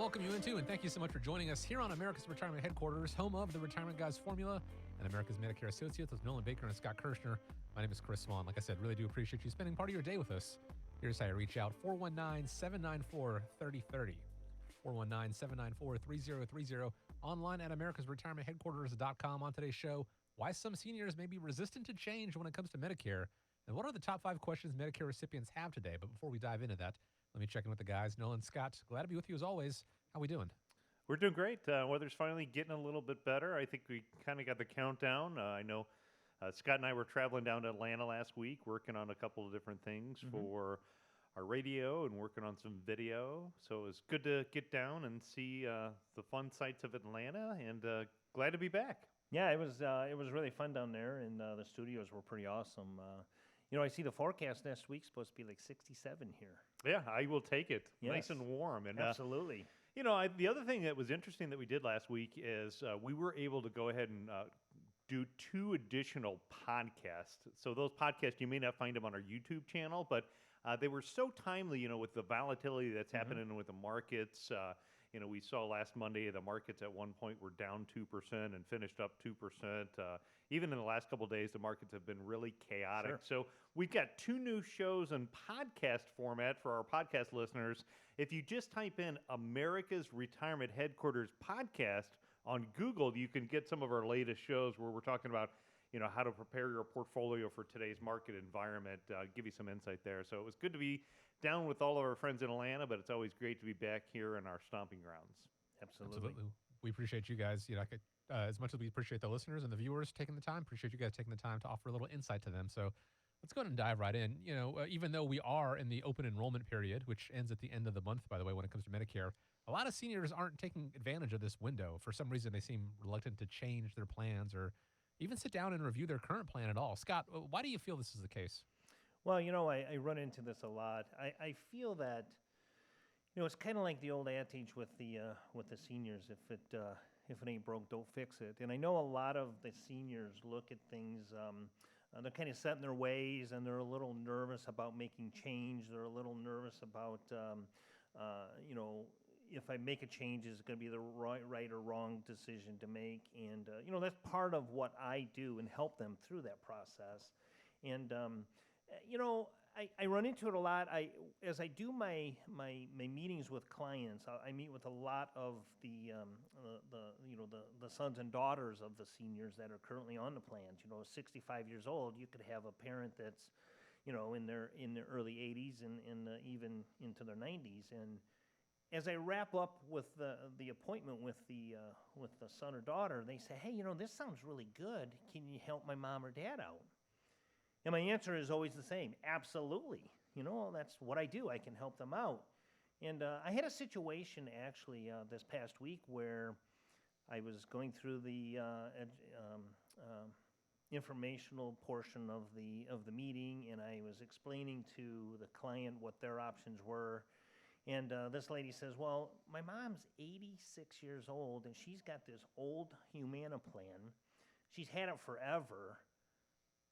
welcome you into, and thank you so much for joining us here on America's Retirement Headquarters, home of the Retirement Guys Formula and America's Medicare Associates with Nolan Baker and Scott Kirshner. My name is Chris Swan. Like I said, really do appreciate you spending part of your day with us. Here's how you reach out, 419-794-3030. 419-794-3030. Online at americasretirementheadquarters.com. On today's show, why some seniors may be resistant to change when it comes to Medicare, and what are the top 5 questions Medicare recipients have today. But before we dive into that, let me check in with the guys. Nolan, Scott, glad to be with you as always. How we doing? We're doing great. Weather's finally getting a little bit better. I think we kind of got the countdown. I know Scott and I were traveling down to Atlanta last week, working on a couple of different things for our radio and working on some video. So it was good to get down and see the fun sights of Atlanta, and glad to be back. Yeah, it was really fun down there, and the studios were pretty awesome. I see the forecast next week's supposed to be like 67 here. Yeah, I will take it. Yes. Nice and warm. And absolutely. The other thing that was interesting that we did last week is we were able to go ahead and do 2 additional podcasts. So those podcasts, you may not find them on our YouTube channel, but they were so timely, with the volatility that's happening with the markets. We saw last Monday the markets at one point were down 2% and finished up 2%. Even in the last couple of days, the markets have been really chaotic. Sure. So we've got 2 new shows in podcast format for our podcast listeners. If you just type in America's Retirement Headquarters podcast on Google, you can get some of our latest shows where we're talking about how to prepare your portfolio for today's market environment, give you some insight there. So it was good to be down with all of our friends in Atlanta, but it's always great to be back here in our stomping grounds. Absolutely. We appreciate you guys. As much as we appreciate the listeners and the viewers taking the time, appreciate you guys taking the time to offer a little insight to them. So let's go ahead and dive right in. Even though we are in the open enrollment period, which ends at the end of the month, by the way, when it comes to Medicare, a lot of seniors aren't taking advantage of this window. For some reason, they seem reluctant to change their plans or even sit down and review their current plan at all. Scott, why do you feel this is the case? Well, I run into this a lot. I feel that, it's kind of like the old adage with the seniors: if it ain't broke, don't fix it. And I know a lot of the seniors look at things. They're kind of set in their ways, and they're a little nervous about making change. They're a little nervous about, if I make a change, is it going to be the right or wrong decision to make? And, that's part of what I do and help them through that process. And, I run into it a lot. As I do my meetings with clients, I meet with a lot of the sons and daughters of the seniors that are currently on the plans. 65 years old, you could have a parent that's, in their early 80s and even into their 90s. And as I wrap up with the appointment with the son or daughter, they say, "Hey, this sounds really good. Can you help my mom or dad out?" And my answer is always the same: absolutely. That's what I do. I can help them out. And I had a situation actually this past week where I was going through the informational portion of the meeting, and I was explaining to the client what their options were. And this lady says, "Well, my mom's 86 years old, and she's got this old Humana plan. She's had it forever,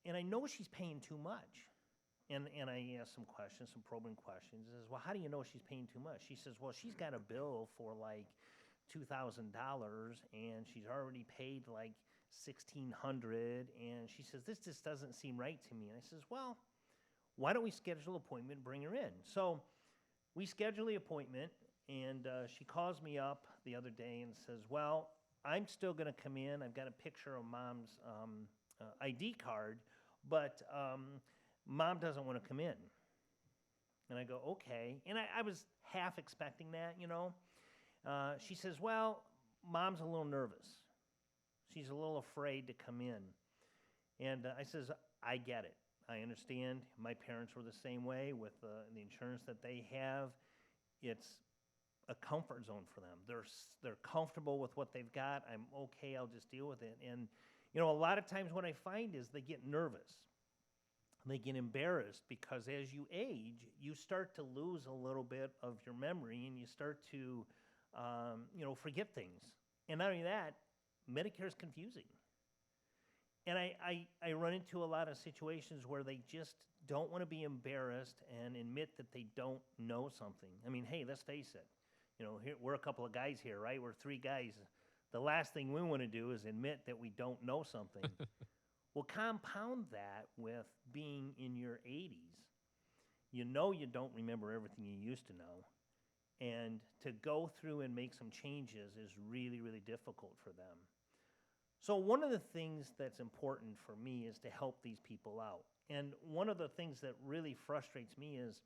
and I know she's paying too much." And I asked some questions, some probing questions. She says, "Well, how do you know she's paying too much?" She says, "Well, she's got a bill for like $2,000, and she's already paid like $1,600, and she says, this just doesn't seem right to me." And I says, "Well, why don't we schedule an appointment and bring her in?" So we schedule the appointment, and she calls me up the other day and says, "Well, I'm still going to come in. I've got a picture of Mom's ID card, but Mom doesn't want to come in." And I go, "Okay." And I was half expecting that, She says, "Well, Mom's a little nervous. She's a little afraid to come in." And I says, "I get it. I understand. My parents were the same way with the insurance that they have. It's a comfort zone for them. They're comfortable with what they've got. I'm okay. I'll just deal with it." And a lot of times what I find is they get nervous. They get embarrassed because as you age, you start to lose a little bit of your memory, and you start to, forget things. And not only that, Medicare is confusing. And I run into a lot of situations where they just don't want to be embarrassed and admit that they don't know something. I mean, hey, let's face it. Here we're a couple of guys here, right? We're three guys. The last thing we want to do is admit that we don't know something. Well, compound that with being in your 80s. You don't remember everything you used to know. And to go through and make some changes is really, really difficult for them. So one of the things that's important for me is to help these people out. And one of the things that really frustrates me is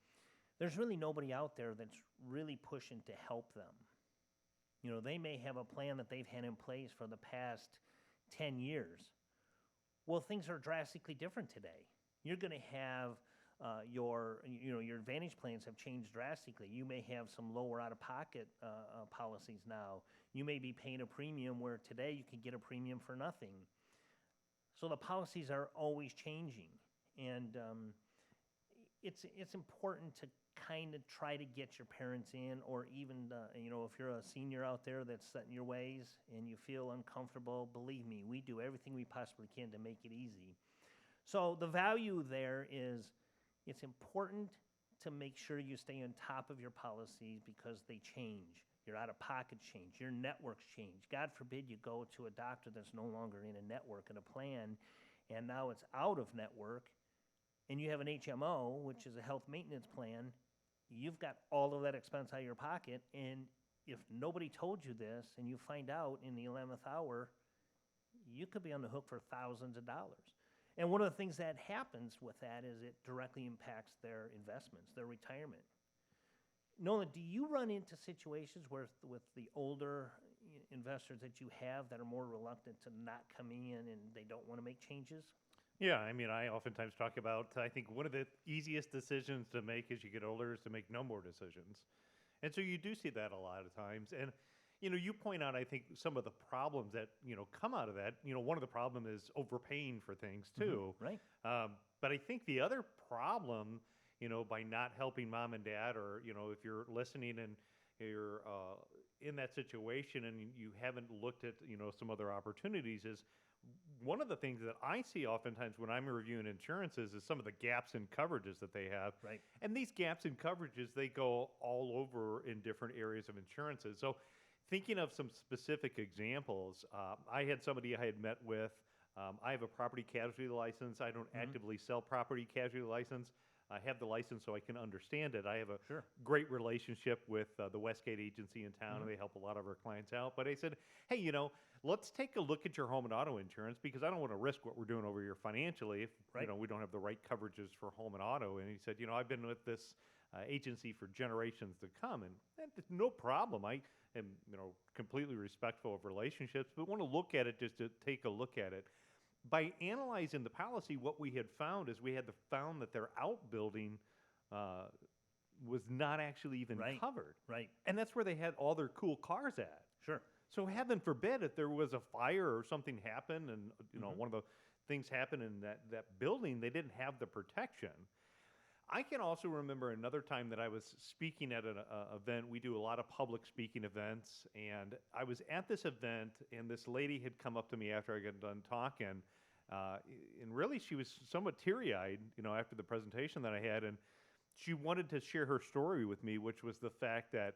there's really nobody out there that's really pushing to help them. They may have a plan that they've had in place for the past 10 years. Well, things are drastically different today. You're going to have your Advantage plans have changed drastically. You may have some lower out-of-pocket policies now. You may be paying a premium where today you can get a premium for nothing. So the policies are always changing, and it's important to kind of try to get your parents in, or even if you're a senior out there that's set in your ways and you feel uncomfortable, believe me, we do everything we possibly can to make it easy. So the value there is it's important to make sure you stay on top of your policies because they change. Your out-of-pocket change. Your networks change. God forbid you go to a doctor that's no longer in a network and a plan, and now it's out of network, and you have an HMO, which is a health maintenance plan. You've got all of that expense out of your pocket, and if nobody told you this and you find out in the 11th hour, you could be on the hook for thousands of dollars. And one of the things that happens with that is it directly impacts their investments, their retirement. Nolan, do you run into situations where with the older investors that you have that are more reluctant to not come in and they don't want to make changes? Yeah, I mean, I oftentimes talk about, I think one of the easiest decisions to make as you get older is to make no more decisions. And so you do see that a lot of times. And, you point out, I think, some of the problems that, come out of that. One of the problems is overpaying for things, too. Mm-hmm. Right. But I think the other problem, by not helping mom and dad, or, if you're listening and you're in that situation and you haven't looked at, some other opportunities, is one of the things that I see oftentimes when I'm reviewing insurances is some of the gaps in coverages that they have. Right. And these gaps in coverages, they go all over in different areas of insurances. So thinking of some specific examples, I had somebody I had met with. I have a property casualty license. I don't actively sell property casualty license. I have the license so I can understand it. I have a great relationship with the Westgate agency in town, and they help a lot of our clients out. But I said, hey, let's take a look at your home and auto insurance, because I don't want to risk what we're doing over here financially if we don't have the right coverages for home and auto. And he said, I've been with this agency for generations to come, and no problem. I am completely respectful of relationships, but want to look at it just to take a look at it. By analyzing the policy, what we had found is we had found that their outbuilding was not actually even covered. Right. And that's where they had all their cool cars at. Sure. So heaven forbid if there was a fire or something happened and one of the things happened in that building, they didn't have the protection. I can also remember another time that I was speaking at an event. We do a lot of public speaking events, and I was at this event, and this lady had come up to me after I got done talking, and really she was somewhat teary-eyed, after the presentation that I had, and she wanted to share her story with me, which was the fact that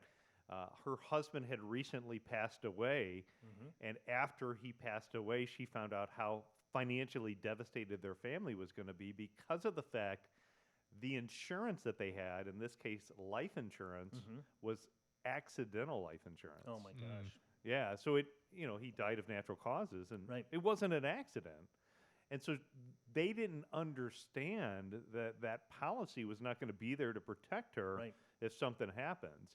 her husband had recently passed away, and after he passed away, she found out how financially devastated their family was going to be because of the fact the insurance that they had, in this case life insurance, was accidental life insurance. Oh my gosh. Yeah, so he died of natural causes, and it wasn't an accident. And so they didn't understand that that policy was not going to be there to protect her if something happens.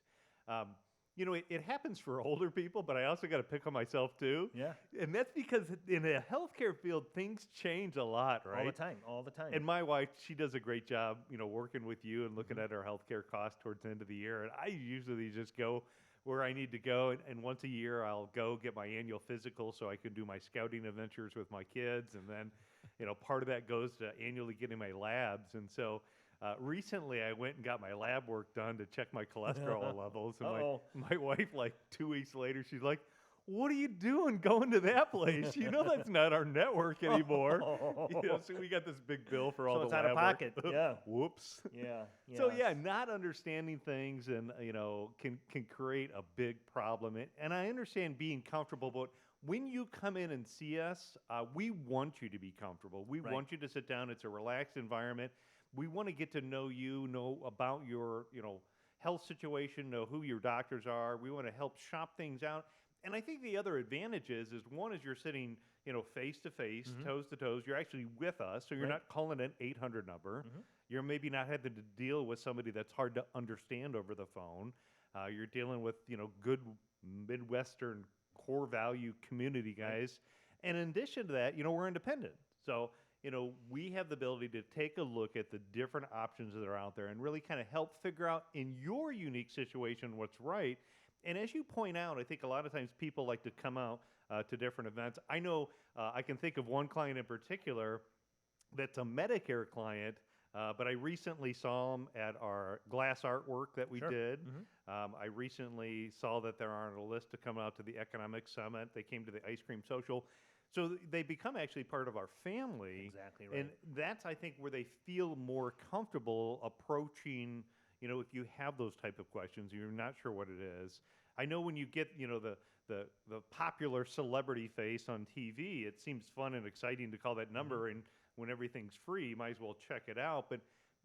It happens for older people, but I also got to pick on myself too. Yeah. And that's because in the healthcare field, things change a lot, right? All the time. And my wife, she does a great job, working with you and looking at our healthcare costs towards the end of the year. And I usually just go where I need to go. And once a year, I'll go get my annual physical so I can do my scouting adventures with my kids. And then, part of that goes to annually getting my labs. And so recently, I went and got my lab work done to check my cholesterol levels. And my wife, like 2 weeks later, she's like, what are you doing going to that place? You know that's not our network anymore. So we got this big bill for all So the it's out of lab work. pocket. Yeah. Whoops. Yeah. So yeah, yes. not understanding things and can create a big problem. And I understand being comfortable, but when you come in and see us, we want you to be comfortable. We Right. want you to sit down. It's a relaxed environment. We want to get to know you, know about your health situation, know who your doctors are. We want to help shop things out. And I think the other advantage is one is you're sitting face to face, toes to toes. You're actually with us, so you're Right. not calling an 800 number. Mhm. You're maybe not having to deal with somebody that's hard to understand over the phone. You're dealing with good Midwestern core value community guys. And in addition to that, we're independent. So, we have the ability to take a look at the different options that are out there and really kind of help figure out in your unique situation what's right. And as you point out, I think a lot of times people like to come out to different events. I know I can think of one client in particular that's a Medicare client, but I recently saw them at our glass artwork that we Sure. did. Mhm. I recently saw that they're on a list to come out to the Economic Summit. They came to the Ice Cream Social. So they become actually part of our family. Exactly right. And that's, I think, where they feel more comfortable approaching, if you have those type of questions, you're not sure what it is. I know when you get, the popular celebrity face on TV, it seems fun and exciting to call that number, and when everything's free, you might as well check it out. But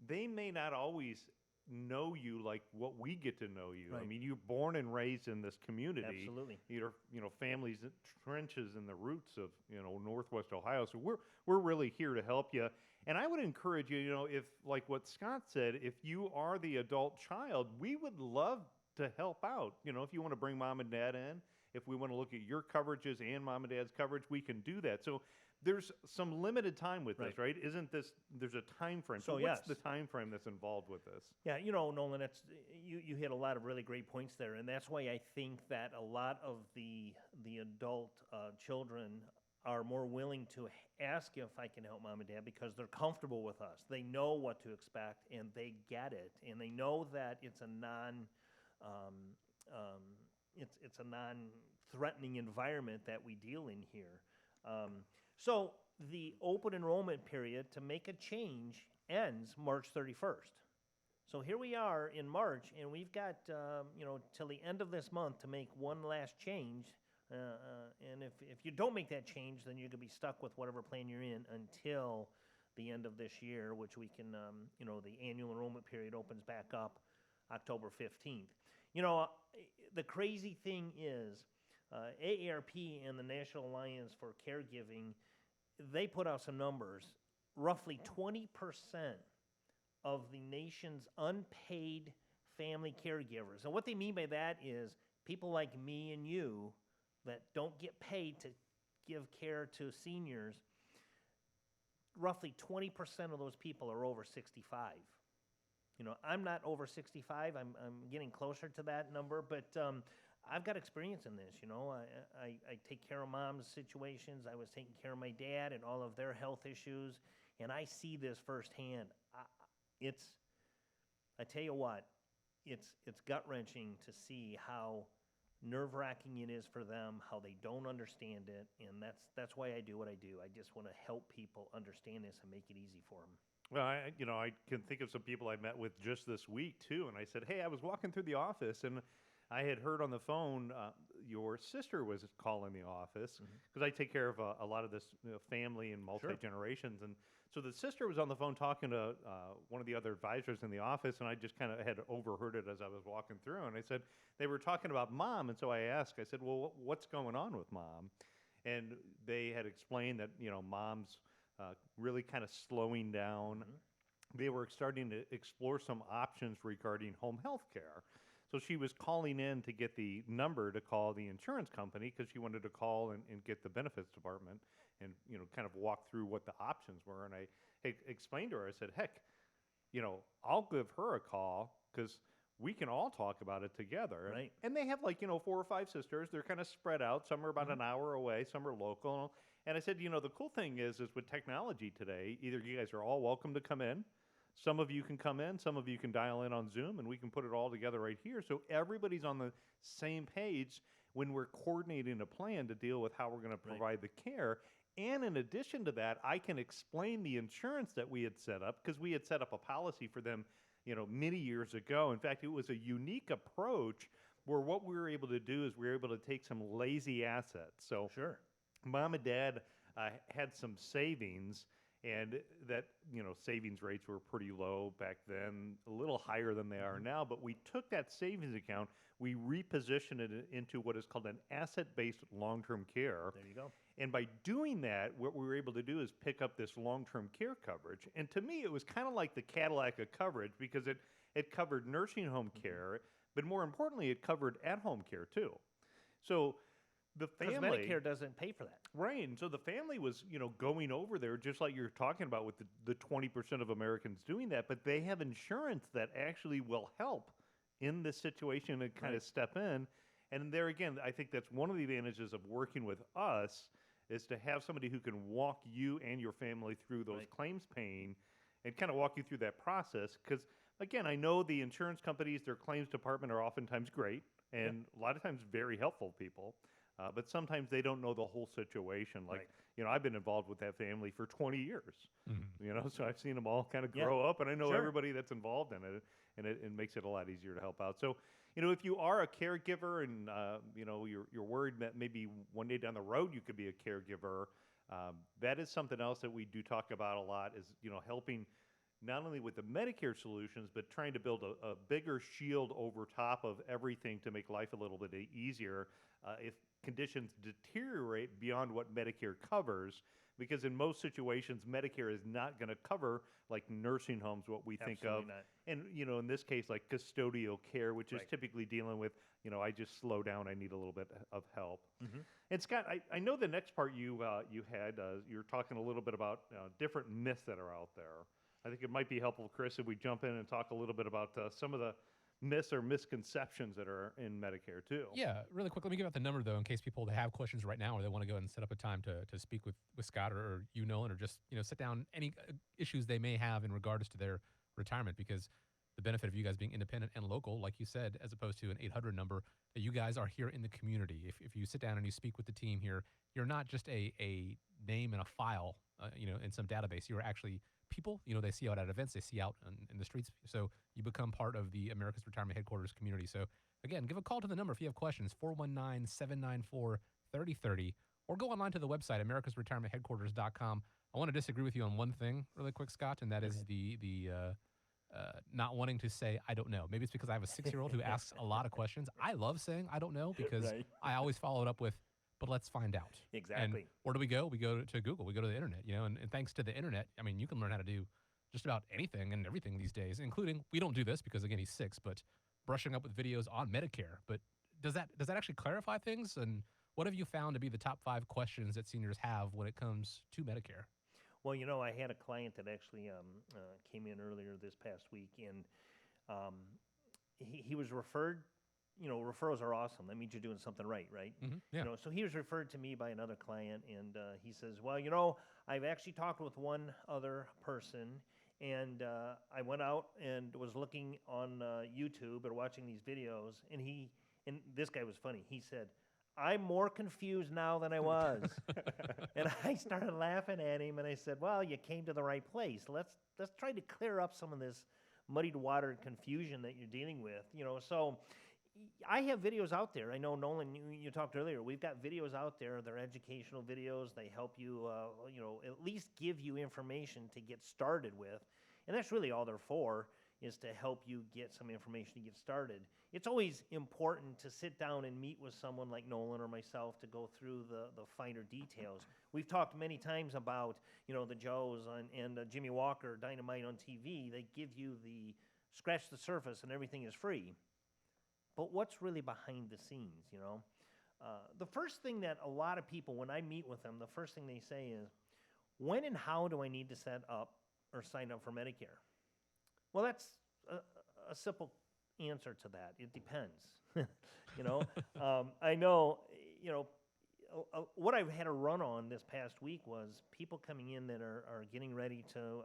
they may not always know you like what we get to know you. I Right. mean, you're born and raised in this community. Absolutely. Your families trenches in the roots of Northwest Ohio. So we're really here to help you. And I would encourage you, if like what Scott said, if you are the adult child, we would love to help out. If you want to bring mom and dad in, if we want to look at your coverages and mom and dad's coverage, we can do that. So there's some limited time with this, right? Isn't this? There's a time frame. So what's the yes. time frame that's involved with this? Yeah, Nolan, that's you hit a lot of really great points there, and that's why I think that a lot of the adult children are more willing to ask if I can help mom and dad because they're comfortable with us. They know what to expect, and they get it, and they know that it's a it's a non-threatening environment that we deal in here. So the open enrollment period to make a change ends March 31st. So here we are in March, and we've got till the end of this month to make one last change. And if you don't make that change, then you're gonna be stuck with whatever plan you're in until the end of this year, which we can the annual enrollment period opens back up October 15th. The crazy thing is, AARP and the National Alliance for Caregiving, they put out some numbers. Roughly 20% of the nation's unpaid family caregivers. And what they mean by that is people like me and you that don't get paid to give care to seniors. Roughly 20% of those people are over 65. I'm not over 65. I'm getting closer to that number, but I've got experience in this. I take care of mom's situations. I was taking care of my dad and all of their health issues, and I see this firsthand. I tell you what, it's gut-wrenching to see how nerve-wracking it is for them, how they don't understand it, and that's why I do what I do. I just want to help people understand this and make it easy for them. Well, I can think of some people I met with just this week too, and I said, hey, I was walking through the office and I had heard on the phone your sister was calling the office because I take care of a lot of this family and multi-generations. And so the sister was on the phone talking to one of the other advisors in the office, and I just kind of had overheard it as I was walking through. And I said, they were talking about mom. And so I asked, I said, well, what's going on with mom? And they had explained that, mom's really kind of slowing down. They were starting to explore some options regarding home health care. So she was calling in to get the number to call the insurance company because she wanted to call and get the benefits department and, kind of walk through what the options were. And I explained to her, I said, heck, I'll give her a call because we can all talk about it together. Right. And they have 4 or 5 sisters. They're kind of spread out. Some are about an hour away. Some are local. And I said, the cool thing is with technology today, either you guys are all welcome to come in. Some of you can come in, some of you can dial in on Zoom, and we can put it all together right here. So everybody's on the same page. when we're coordinating a plan to deal with how we're going to provide the care. And in addition to that, I can explain the insurance that we had set up, because we had set up a policy for them, many years ago. In fact, it was a unique approach where what we were able to do is we were able to take some lazy assets. So Sure. mom and dad had some savings, and that, savings rates were pretty low back then, a little higher than they are now. But we took that savings account, we repositioned it into what is called an asset-based long-term care. There you go. And by doing that, what we were able to do is pick up this long-term care coverage. And to me, it was kind of like the Cadillac of coverage, because it covered nursing home care, but more importantly, it covered at-home care too. So the Because family, Medicare doesn't pay for that. right? And so the family was, going over there, just like you're talking about with the 20% of Americans doing that, but they have insurance that actually will help in this situation and kind of step in. And there again, I think that's one of the advantages of working with us, is to have somebody who can walk you and your family through those claims paying and kind of walk you through that process. Because again, I know the insurance companies, their claims department are oftentimes great and a lot of times very helpful people. But sometimes they don't know the whole situation. Like, I've been involved with that family for 20 years, so I've seen them all kind of grow up, and I know everybody that's involved in it, and it makes it a lot easier to help out. So, if you are a caregiver and, you're worried that maybe one day down the road you could be a caregiver, that is something else that we do talk about a lot, is, helping not only with the Medicare solutions, but trying to build a bigger shield over top of everything to make life a little bit easier if conditions deteriorate beyond what Medicare covers. Because in most situations, Medicare is not going to cover, like nursing homes, what we think of. Not. And, in this case, like custodial care, which is typically dealing with, I just slow down, I need a little bit of help. And Scott, I know the next part you had, you were talking a little bit about different myths that are out there. I think it might be helpful, Chris, if we jump in and talk a little bit about some of the myths or misconceptions that are in Medicare too. Yeah, really quick. Let me give out the number though, in case people have questions right now, or they want to go ahead and set up a time to speak with Scott or you, Nolan, or just sit down any issues they may have in regards to their retirement. Because the benefit of you guys being independent and local, like you said, as opposed to an 800 number, that you guys are here in the community. If you sit down and you speak with the team here, you're not just a name in a file, in some database. You're actually people, they see out at events, they see out in the streets. So you become part of the America's Retirement Headquarters community. So again, give a call to the number if you have questions, 419-794-3030, or go online to the website, americasretirementheadquarters.com. I want to disagree with you on one thing really quick, Scott, and that is the not wanting to say, I don't know. Maybe it's because I have a 6-year-old who asks a lot of questions. I love saying I don't know, because I always follow it up with, but let's find out. Exactly. And where do we go? We go to Google. We go to the internet, and thanks to the internet, I mean, you can learn how to do just about anything and everything these days, including, we don't do this because, again, he's 6, but brushing up with videos on Medicare. But does that actually clarify things? And what have you found to be the top 5 questions that seniors have when it comes to Medicare? Well, I had a client that actually came in earlier this past week, and he was referred. Referrals are awesome. That means you're doing something right? Yeah. So he was referred to me by another client, and he says, well, I've actually talked with one other person, and I went out and was looking on YouTube or watching these videos, and this guy was funny. He said, I'm more confused now than I was. And I started laughing at him, and I said, well, you came to the right place. Let's try to clear up some of this muddied water and confusion that you're dealing with. So I have videos out there. I know, Nolan, you talked earlier. We've got videos out there. They're educational videos. They help you, at least give you information to get started with. And that's really all they're for, is to help you get some information to get started. It's always important to sit down and meet with someone like Nolan or myself to go through the finer details. We've talked many times about, the Joes and Jimmy Walker, Dynamite on TV. They give you the scratch the surface and everything is free. But what's really behind the scenes, The first thing that a lot of people, when I meet with them, the first thing they say is, when and how do I need to set up or sign up for Medicare? Well, that's a simple answer to that. It depends. I know, what I've had a run on this past week was people coming in that are getting ready to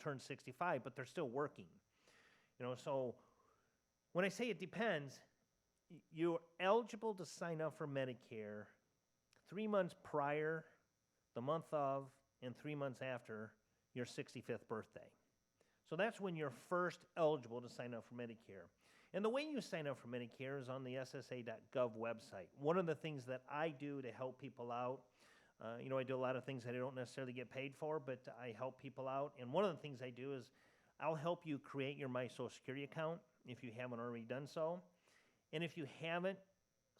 turn 65, but they're still working. So when I say it depends, you're eligible to sign up for Medicare 3 months prior, the month of, and 3 months after your 65th birthday. So that's when you're first eligible to sign up for Medicare. And the way you sign up for Medicare is on the ssa.gov website. One of the things that I do to help people out, I do a lot of things that I don't necessarily get paid for, but I help people out. And one of the things I do is I'll help you create your My Social Security account if you haven't already done so. And if you haven't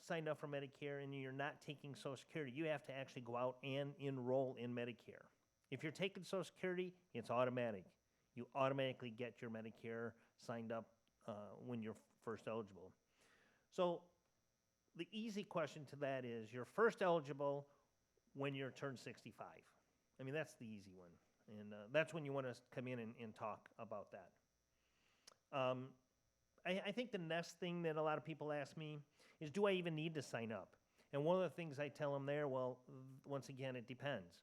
signed up for Medicare and you're not taking Social Security, you have to actually go out and enroll in Medicare. If you're taking Social Security, it's automatic. You automatically get your Medicare signed up when you're first eligible. So the easy question to that is you're first eligible when you're turned 65. I mean, that's the easy one. And that's when you want to come in and talk about that. I think the next thing that a lot of people ask me is, do I even need to sign up? And one of the things I tell them there, well, once again, it depends.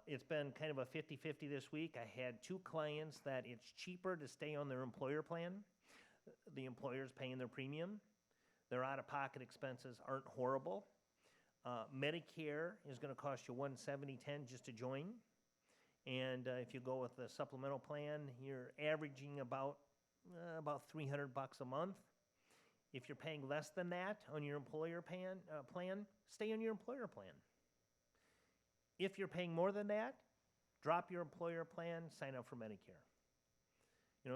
It's been kind of a 50-50 this week. I had 2 clients that it's cheaper to stay on their employer plan. The employer's paying their premium. Their out-of-pocket expenses aren't horrible. Medicare is going to cost you $170.10 just to join. And if you go with the supplemental plan, you're averaging about $300 a month. If you're paying less than that on your employer plan, stay on your employer plan. If you're paying more than that, drop your employer plan, sign up for Medicare.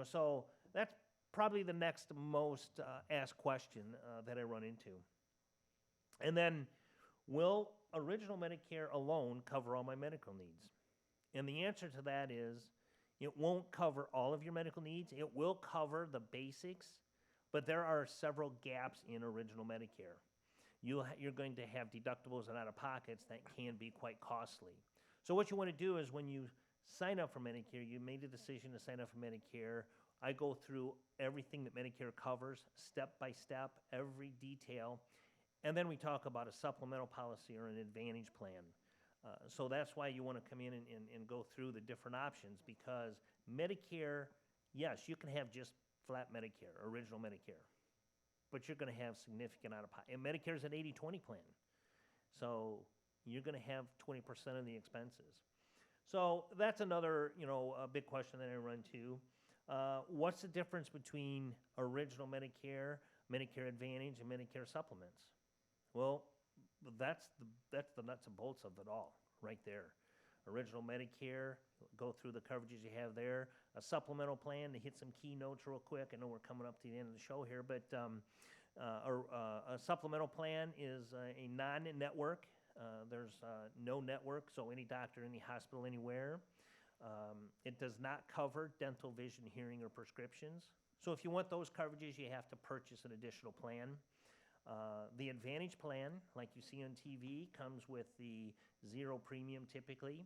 So that's probably the next most asked question that I run into. And then, will original Medicare alone cover all my medical needs? And the answer to that is, it won't cover all of your medical needs. It will cover the basics, but there are several gaps in original Medicare. You're going to have deductibles and out-of-pockets that can be quite costly. So what you want to do is when you sign up for Medicare, you made a decision to sign up for Medicare. I go through everything that Medicare covers, step by step, every detail, and then we talk about a supplemental policy or an advantage plan. So that's why you want to come in and go through the different options, because Medicare, yes, you can have just flat Medicare, original Medicare, but you're going to have significant out-of-pocket. And Medicare is an 80-20 plan, so you're going to have 20% of the expenses. So that's another, a big question that I run to. What's the difference between original Medicare, Medicare Advantage, and Medicare supplements? Well, that's the nuts and bolts of it all right there. Original Medicare, go through the coverages you have there. A supplemental plan, to hit some keynotes real quick. I know we're coming up to the end of the show here, but a supplemental plan is a non-network. There's no network, so any doctor, any hospital, anywhere. It does not cover dental, vision, hearing, or prescriptions. So if you want those coverages, you have to purchase an additional plan. The Advantage plan, like you see on TV, comes with the 0 premium typically.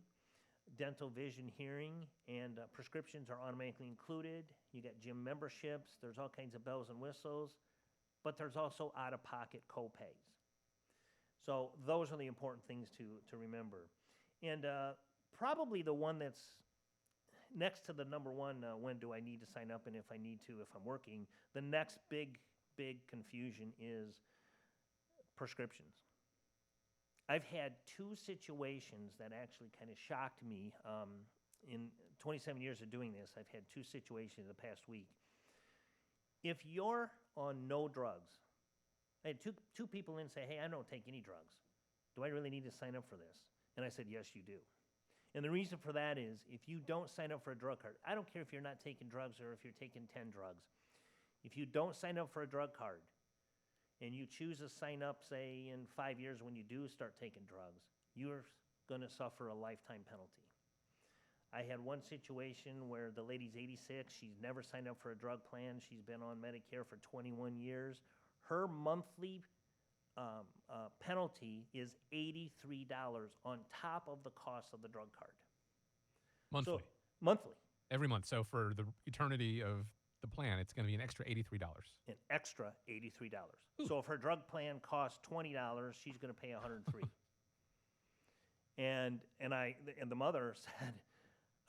Dental, vision, hearing, and prescriptions are automatically included. You get gym memberships. There's all kinds of bells and whistles, but there's also out-of-pocket co-pays. So those are the important things to remember. And probably the one that's next to the number one, when do I need to sign up, and if I need to, if I'm working, the next big confusion is prescriptions. I've had 2 situations that actually kind of shocked me. In 27 years of doing this, I've had 2 situations in the past week. If you're on no drugs, I had two people in say, hey, I don't take any drugs. Do I really need to sign up for this? And I said, yes, you do. And the reason for that is, if you don't sign up for a drug card, I don't care if you're not taking drugs or if you're taking 10 drugs. If you don't sign up for a drug card, and you choose to sign up, say, in 5 years when you do start taking drugs, you're going to suffer a lifetime penalty. I had one situation where the lady's 86. She's never signed up for a drug plan. She's been on Medicare for 21 years. Her monthly penalty is $83 on top of the cost of the drug card. Monthly. So, monthly. Every month. So for the eternity of the plan, it's going to be an extra $83. An extra $83. Ooh. So if her drug plan costs $20, she's going to pay $103. and the mother said,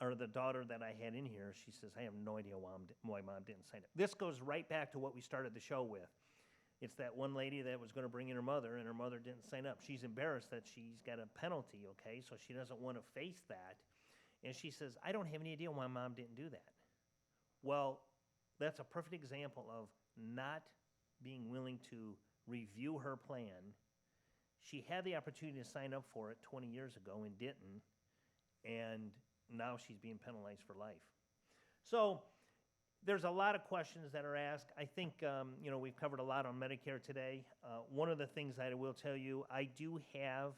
or the daughter that I had in here, she says, I have no idea why mom didn't sign up. This goes right back to what we started the show with. It's that one lady that was going to bring in her mother, and her mother didn't sign up. She's embarrassed that she's got a penalty, okay? So she doesn't want to face that. And she says, I don't have any idea why Mom didn't do that. Well, that's a perfect example of not being willing to review her plan. She had the opportunity to sign up for it 20 years ago and didn't, and now she's being penalized for life. So there's a lot of questions that are asked. I think, we've covered a lot on Medicare today. One of the things that I will tell you, I do have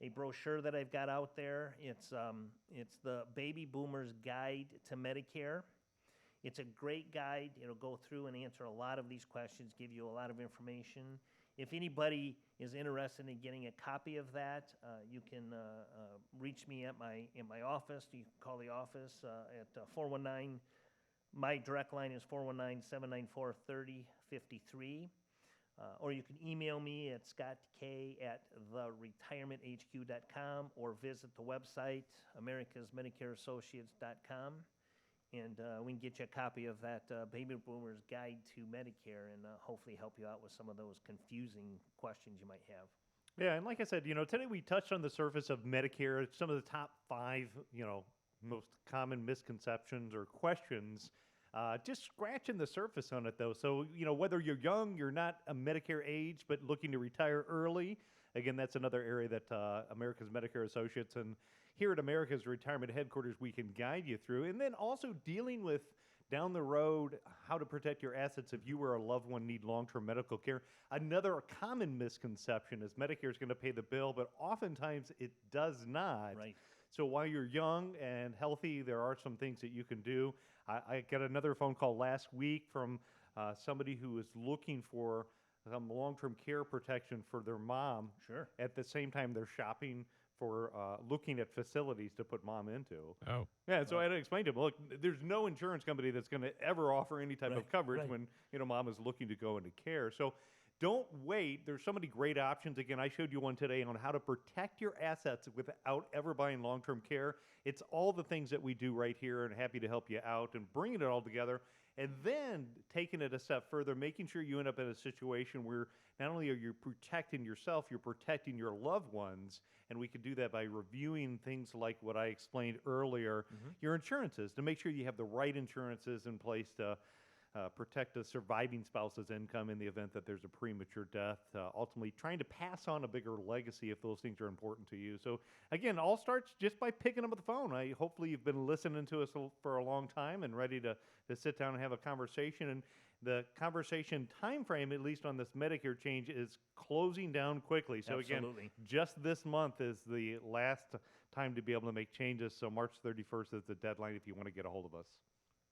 a brochure that I've got out there. It's the Baby Boomers Guide to Medicare. It's a great guide. It'll go through and answer a lot of these questions, give you a lot of information. If anybody is interested in getting a copy of that, you can reach me at my office. You can call the office at 419. My direct line is 419-794-3053. Or you can email me at scottka@theretirementhq.com or visit the website, americasmedicareassociates.com. And we can get you a copy of that Baby Boomers Guide to Medicare and hopefully help you out with some of those confusing questions you might have. Yeah, and like I said, today we touched on the surface of Medicare, some of the top 5, most common misconceptions or questions. Just scratching the surface on it, though. So, whether you're young, you're not a Medicare age, but looking to retire early, again, that's another area that America's Medicare Associates and here at America's Retirement Headquarters, we can guide you through. And then also dealing with down the road how to protect your assets if you or a loved one need long-term medical care. Another common misconception is Medicare is going to pay the bill, but oftentimes it does not. Right. So while you're young and healthy, there are some things that you can do. I got another phone call last week from somebody who was looking for some long-term care protection for their mom. Sure. At the same time, they're shopping for looking at facilities to put mom into. Oh. Yeah, so I had to explain to him, look, there's no insurance company that's going to ever offer any type of coverage when, mom is looking to go into care. So don't wait. There's so many great options. Again, I showed you one today on how to protect your assets without ever buying long-term care. It's all the things that we do right here, and happy to help you out and bringing it all together. And then taking it a step further, making sure you end up in a situation where not only are you protecting yourself, you're protecting your loved ones. And we can do that by reviewing things like what I explained earlier, your insurances, to make sure you have the right insurances in place to protect a surviving spouse's income in the event that there's a premature death, ultimately trying to pass on a bigger legacy if those things are important to you. So again, all starts just by picking up the phone. Hopefully you've been listening to us for a long time and ready to sit down and have a conversation. And the conversation time frame, at least on this Medicare change, is closing down quickly. So Absolutely. Again, just this month is the last time to be able to make changes. So March 31st is the deadline if you want to get a hold of us.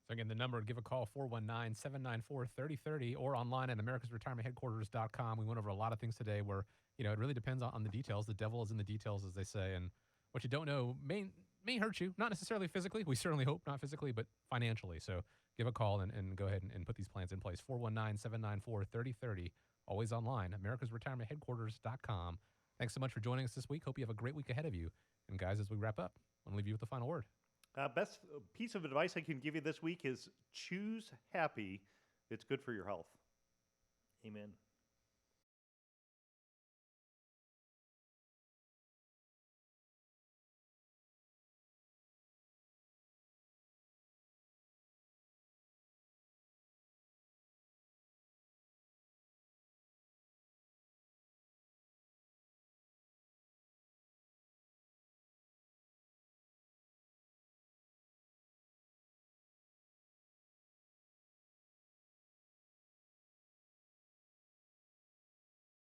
So again, the number, give a call, 419-794-3030, or online at americasretirementheadquarters.com. We went over a lot of things today where, it really depends on the details. The devil is in the details, as they say, and what you don't know may hurt you, not necessarily physically. We certainly hope not physically, but financially. So give a call and go ahead and put these plans in place. 419-794-3030, always online, americasretirementheadquarters.com. Thanks so much for joining us this week. Hope you have a great week ahead of you. And guys, as we wrap up, I want to leave you with the final word. Best piece of advice I can give you this week is choose happy. It's good for your health. Amen.